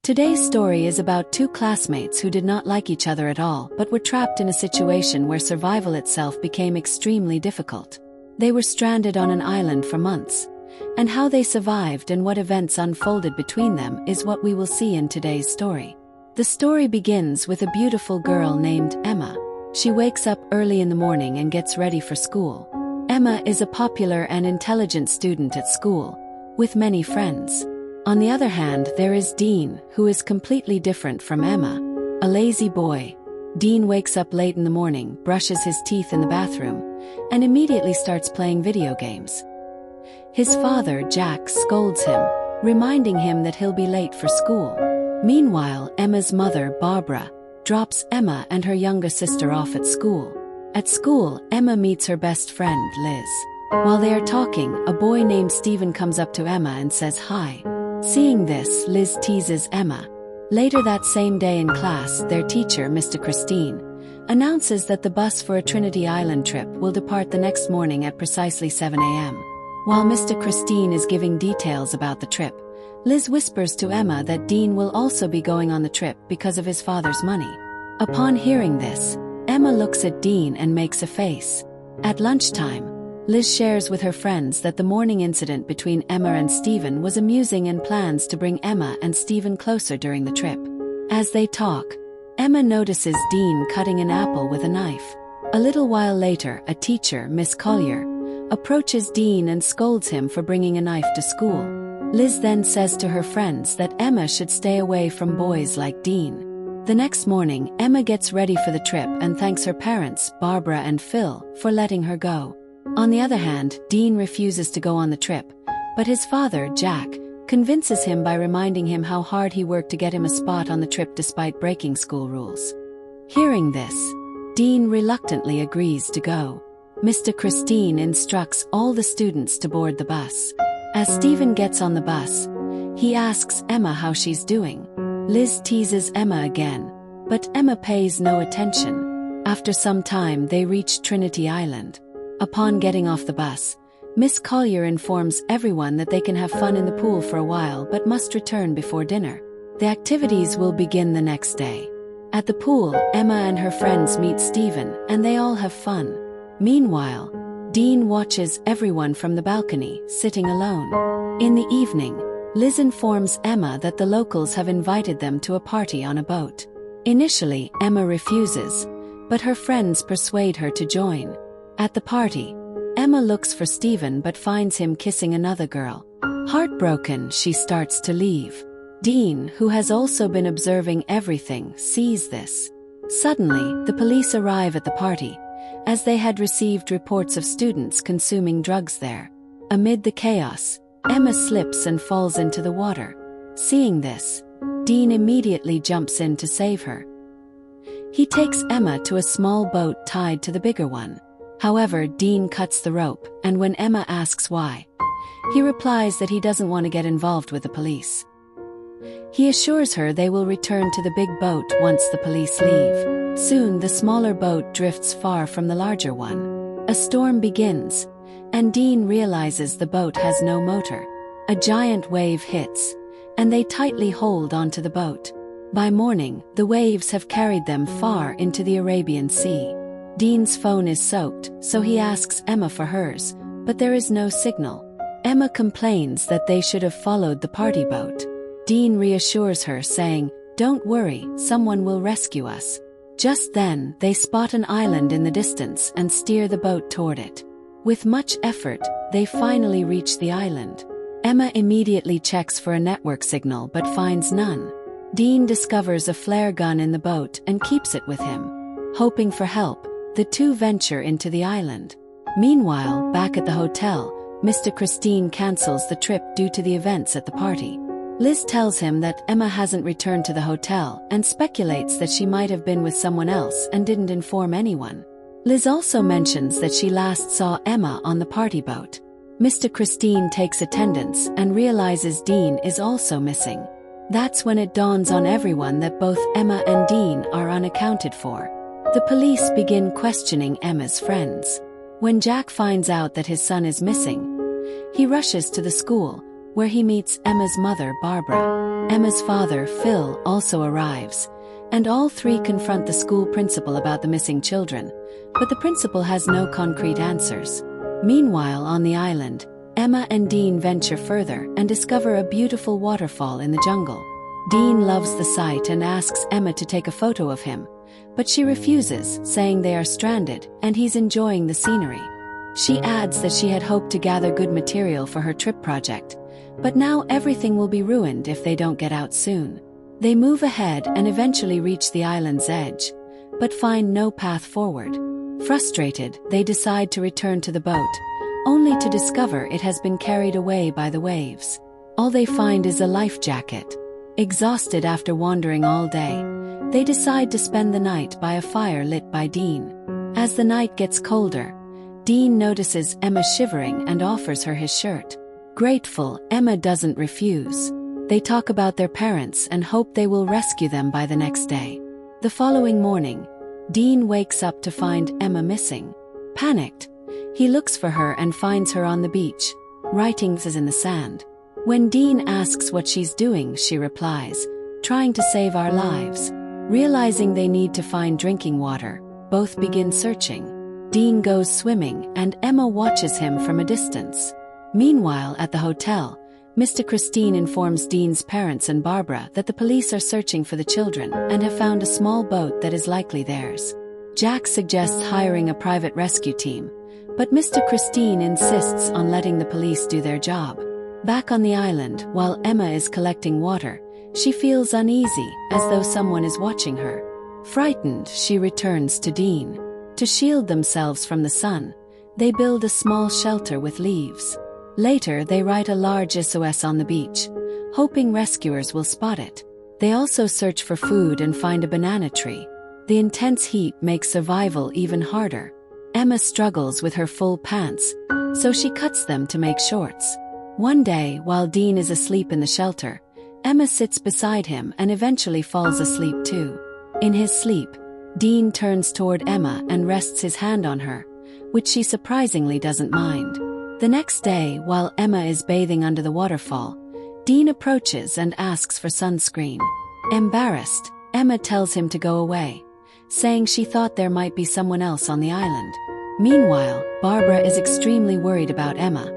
Today's story is about two classmates who did not like each other at all but were trapped in a situation where survival itself became extremely difficult. They were stranded on an island for months, and how they survived and what events unfolded between them is what we will see in today's story. The story begins with a beautiful girl named Emma. She wakes up early in the morning and gets ready for school. Emma is a popular and intelligent student at school, with many friends. On the other hand, there is Dean, who is completely different from Emma. A lazy boy. Dean wakes up late in the morning, brushes his teeth in the bathroom, and immediately starts playing video games. His father, Jack, scolds him, reminding him that he'll be late for school. Meanwhile, Emma's mother, Barbara, drops Emma and her younger sister off at school. At school, Emma meets her best friend, Liz. While they are talking, a boy named Stephen comes up to Emma and says hi. Seeing this, Liz teases Emma. Later that same day in class, their teacher, Mr. Christine, announces that the bus for a Trinity Island trip will depart the next morning at precisely 7 a.m. While Mr. Christine is giving details about the trip, Liz whispers to Emma that Dean will also be going on the trip because of his father's money. Upon hearing this, Emma looks at Dean and makes a face. At lunchtime, Liz shares with her friends that the morning incident between Emma and Stephen was amusing and plans to bring Emma and Stephen closer during the trip. As they talk, Emma notices Dean cutting an apple with a knife. A little while later, a teacher, Miss Collier, approaches Dean and scolds him for bringing a knife to school. Liz then says to her friends that Emma should stay away from boys like Dean. The next morning, Emma gets ready for the trip and thanks her parents, Barbara and Phil, for letting her go. On the other hand, Dean refuses to go on the trip, but his father, Jack, convinces him by reminding him how hard he worked to get him a spot on the trip despite breaking school rules. Hearing this, Dean reluctantly agrees to go. Mr. Christine instructs all the students to board the bus. As Stephen gets on the bus, he asks Emma how she's doing. Liz teases Emma again, but Emma pays no attention. After some time, they reach Trinity Island. Upon getting off the bus, Miss Collier informs everyone that they can have fun in the pool for a while but must return before dinner. The activities will begin the next day. At the pool, Emma and her friends meet Stephen, and they all have fun. Meanwhile, Dean watches everyone from the balcony, sitting alone. In the evening, Liz informs Emma that the locals have invited them to a party on a boat. Initially, Emma refuses, but her friends persuade her to join. At the party, Emma looks for Stephen but finds him kissing another girl. Heartbroken, she starts to leave. Dean, who has also been observing everything, sees this. Suddenly, the police arrive at the party, as they had received reports of students consuming drugs there. Amid the chaos, Emma slips and falls into the water. Seeing this, Dean immediately jumps in to save her. He takes Emma to a small boat tied to the bigger one. However, Dean cuts the rope, and when Emma asks why, he replies that he doesn't want to get involved with the police. He assures her they will return to the big boat once the police leave. Soon, the smaller boat drifts far from the larger one. A storm begins, and Dean realizes the boat has no motor. A giant wave hits, and they tightly hold onto the boat. By morning, the waves have carried them far into the Arabian Sea. Dean's phone is soaked, so he asks Emma for hers, but there is no signal. Emma complains that they should have followed the party boat. Dean reassures her, saying, "Don't worry, someone will rescue us." Just then, they spot an island in the distance and steer the boat toward it. With much effort, they finally reach the island. Emma immediately checks for a network signal but finds none. Dean discovers a flare gun in the boat and keeps it with him. Hoping for help, the two venture into the island. Meanwhile, back at the hotel, Mr. Christine cancels the trip due to the events at the party. Liz tells him that Emma hasn't returned to the hotel and speculates that she might have been with someone else and didn't inform anyone. Liz also mentions that she last saw Emma on the party boat. Mr. Christine takes attendance and realizes Dean is also missing. That's when it dawns on everyone that both Emma and Dean are unaccounted for. The police begin questioning Emma's friends. When Jack finds out that his son is missing, he rushes to the school, where he meets Emma's mother, Barbara. Emma's father, Phil, also arrives, and all three confront the school principal about the missing children, but the principal has no concrete answers. Meanwhile, on the island, Emma and Dean venture further and discover a beautiful waterfall in the jungle. Dean loves the sight and asks Emma to take a photo of him, but she refuses, saying they are stranded and he's enjoying the scenery. She adds that she had hoped to gather good material for her trip project, but now everything will be ruined if they don't get out soon. They move ahead and eventually reach the island's edge, but find no path forward. Frustrated, they decide to return to the boat, only to discover it has been carried away by the waves. All they find is a life jacket. Exhausted after wandering all day, they decide to spend the night by a fire lit by Dean. As the night gets colder, Dean notices Emma shivering and offers her his shirt. Grateful, Emma doesn't refuse. They talk about their parents and hope they will rescue them by the next day. The following morning, Dean wakes up to find Emma missing. Panicked, he looks for her and finds her on the beach, writings in the sand. When Dean asks what she's doing, she replies, "Trying to save our lives." Realizing they need to find drinking water, both begin searching. Dean goes swimming and Emma watches him from a distance. Meanwhile, at the hotel, Mr. Christine informs Dean's parents and Barbara that the police are searching for the children and have found a small boat that is likely theirs. Jack suggests hiring a private rescue team, but Mr. Christine insists on letting the police do their job. Back on the island, while Emma is collecting water, she feels uneasy, as though someone is watching her. Frightened, she returns to Dean. To shield themselves from the sun, they build a small shelter with leaves. Later, they write a large SOS on the beach, hoping rescuers will spot it. They also search for food and find a banana tree. The intense heat makes survival even harder. Emma struggles with her full pants, so she cuts them to make shorts. One day, while Dean is asleep in the shelter, Emma sits beside him and eventually falls asleep too. In his sleep, Dean turns toward Emma and rests his hand on her, which she surprisingly doesn't mind. The next day, while Emma is bathing under the waterfall, Dean approaches and asks for sunscreen. Embarrassed, Emma tells him to go away, saying she thought there might be someone else on the island. Meanwhile, Barbara is extremely worried about Emma,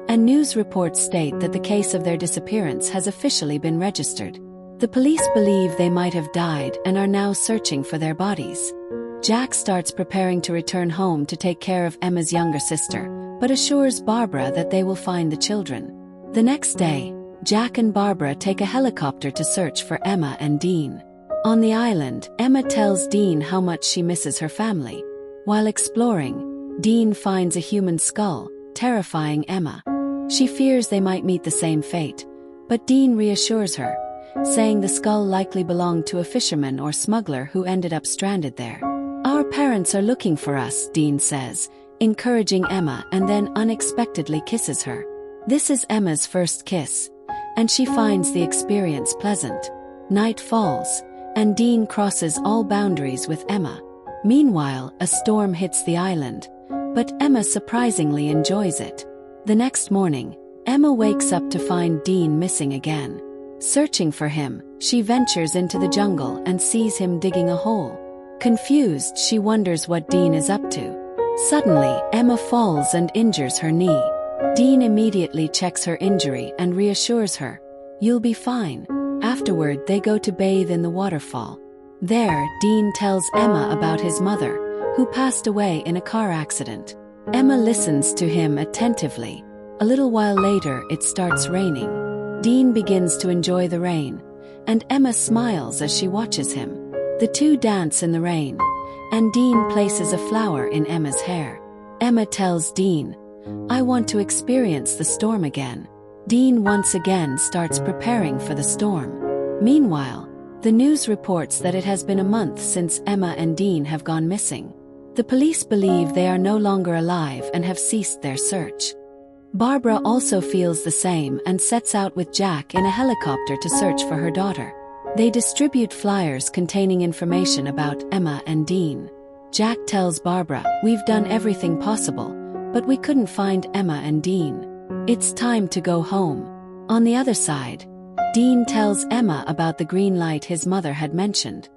and news reports state that the case of their disappearance has officially been registered. The police believe they might have died and are now searching for their bodies. Jack starts preparing to return home to take care of Emma's younger sister, but assures Barbara that they will find the children. The next day, Jack and Barbara take a helicopter to search for Emma and Dean. On the island, Emma tells Dean how much she misses her family. While exploring, Dean finds a human skull, terrifying Emma. She fears they might meet the same fate, but Dean reassures her, saying the skull likely belonged to a fisherman or smuggler who ended up stranded there. "Our parents are looking for us," Dean says, encouraging Emma, and then unexpectedly kisses her. This is Emma's first kiss, and she finds the experience pleasant. Night falls, and Dean crosses all boundaries with Emma. Meanwhile, a storm hits the island, but Emma surprisingly enjoys it. The next morning, Emma wakes up to find Dean missing again. Searching for him, she ventures into the jungle and sees him digging a hole. Confused, she wonders what Dean is up to. Suddenly, Emma falls and injures her knee. Dean immediately checks her injury and reassures her, "You'll be fine." Afterward, they go to bathe in the waterfall. There, Dean tells Emma about his mother, who passed away in a car accident. Emma listens to him attentively. A little while later, it starts raining. Dean begins to enjoy the rain, and Emma smiles as she watches him. The two dance in the rain, and Dean places a flower in Emma's hair. Emma tells Dean, "I want to experience the storm again." Dean once again starts preparing for the storm. Meanwhile, the news reports that it has been a month since Emma and Dean have gone missing. The police believe they are no longer alive and have ceased their search. Barbara also feels the same and sets out with Jack in a helicopter to search for her daughter. They distribute flyers containing information about Emma and Dean. Jack tells Barbara, "We've done everything possible, but we couldn't find Emma and Dean. It's time to go home." On the other side, Dean tells Emma about the green light his mother had mentioned.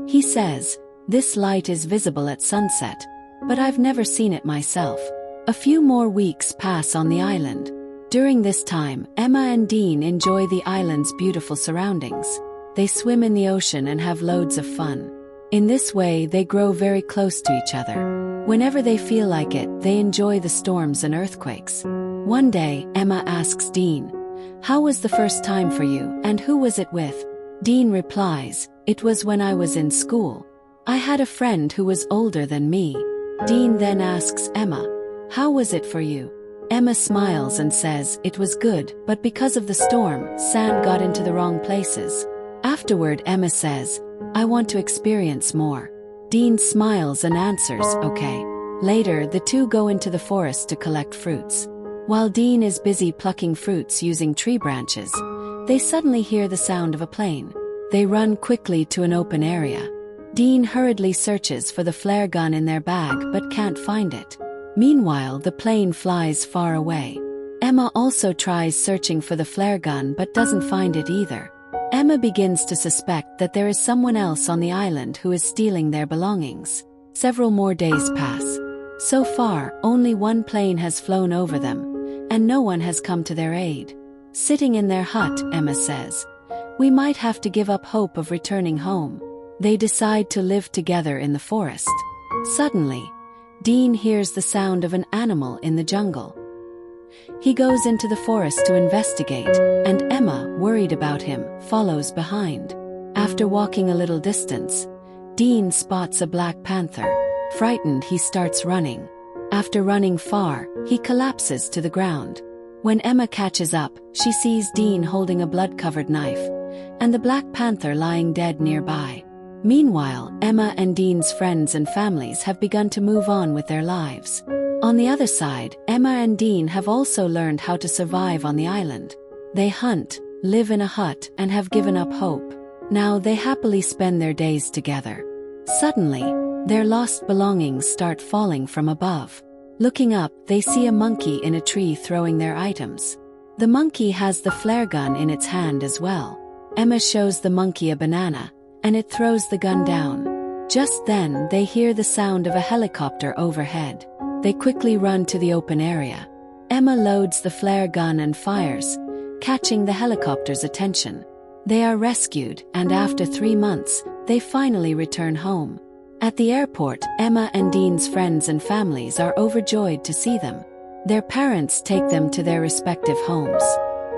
He says, "This light is visible at sunset, but I've never seen it myself." A few more weeks pass on the island. During this time, Emma and Dean enjoy the island's beautiful surroundings. They swim in the ocean and have loads of fun. In this way, they grow very close to each other. Whenever they feel like it, they enjoy the storms and earthquakes. One day, Emma asks Dean, "How was the first time for you, and who was it with?" Dean replies, "It was when I was in school. I had a friend who was older than me." Dean then asks Emma, "How was it for you?" Emma smiles and says, "It was good, but because of the storm, sand got into the wrong places." Afterward, Emma says, "I want to experience more." Dean smiles and answers, "Okay." Later, the two go into the forest to collect fruits. While Dean is busy plucking fruits using tree branches, they suddenly hear the sound of a plane. They run quickly to an open area. Dean hurriedly searches for the flare gun in their bag but can't find it. Meanwhile, the plane flies far away. Emma also tries searching for the flare gun but doesn't find it either. Emma begins to suspect that there is someone else on the island who is stealing their belongings. Several more days pass. So far, only one plane has flown over them, and no one has come to their aid. Sitting in their hut, Emma says, "We might have to give up hope of returning home." They decide to live together in the forest. Suddenly, Dean hears the sound of an animal in the jungle. He goes into the forest to investigate, and Emma, worried about him, follows behind. After walking a little distance, Dean spots a black panther. Frightened, he starts running. After running far, he collapses to the ground. When Emma catches up, she sees Dean holding a blood-covered knife, and the black panther lying dead nearby. Meanwhile, Emma and Dean's friends and families have begun to move on with their lives. On the other side, Emma and Dean have also learned how to survive on the island. They hunt, live in a hut, and have given up hope. Now they happily spend their days together. Suddenly, their lost belongings start falling from above. Looking up, they see a monkey in a tree throwing their items. The monkey has the flare gun in its hand as well. Emma shows the monkey a banana, and it throws the gun down. Just then, they hear the sound of a helicopter overhead. They quickly run to the open area. Emma loads the flare gun and fires, catching the helicopter's attention. They are rescued, and after 3 months, they finally return home. At the airport, Emma and Dean's friends and families are overjoyed to see them. Their parents take them to their respective homes.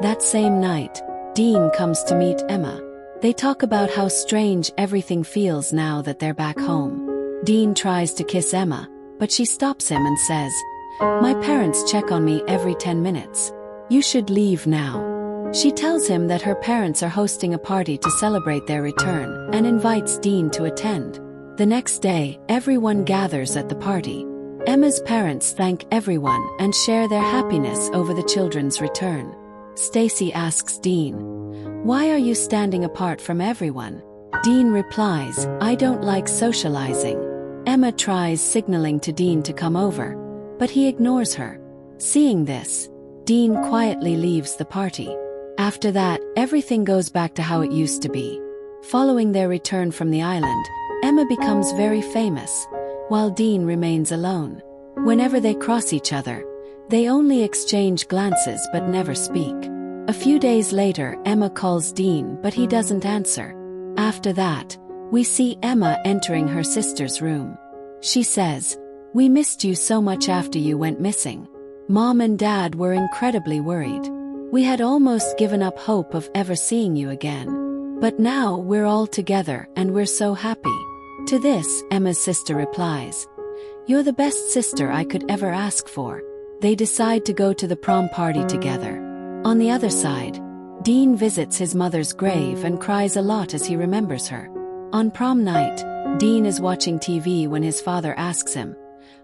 That same night, Dean comes to meet Emma. They talk about how strange everything feels now that they're back home. Dean tries to kiss Emma, but she stops him and says, "My parents check on me every 10 minutes. You should leave now." She tells him that her parents are hosting a party to celebrate their return and invites Dean to attend. The next day, everyone gathers at the party. Emma's parents thank everyone and share their happiness over the children's return. Stacy asks Dean, "Why are you standing apart from everyone?" Dean replies, "I don't like socializing." Emma tries signaling to Dean to come over, but he ignores her. Seeing this, Dean quietly leaves the party. After that, everything goes back to how it used to be. Following their return from the island, Emma becomes very famous, while Dean remains alone. Whenever they cross each other, they only exchange glances but never speak. A few days later, Emma calls Dean, but he doesn't answer. After that, we see Emma entering her sister's room. She says, "We missed you so much after you went missing. Mom and Dad were incredibly worried. We had almost given up hope of ever seeing you again. But now we're all together and we're so happy." To this, Emma's sister replies, "You're the best sister I could ever ask for." They decide to go to the prom party together. On the other side, Dean visits his mother's grave and cries a lot as he remembers her. On prom night, Dean is watching TV when his father asks him,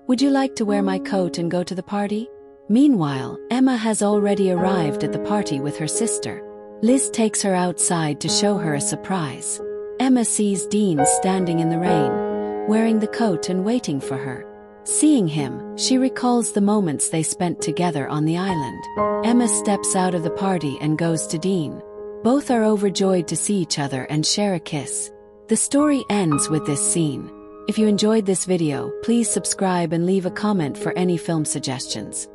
"Would you like to wear my coat and go to the party?" Meanwhile, Emma has already arrived at the party with her sister. Liz takes her outside to show her a surprise. Emma sees Dean standing in the rain, wearing the coat and waiting for her. Seeing him, she recalls the moments they spent together on the island. Emma steps out of the party and goes to Dean. Both are overjoyed to see each other and share a kiss. The story ends with this scene. If you enjoyed this video, please subscribe and leave a comment for any film suggestions.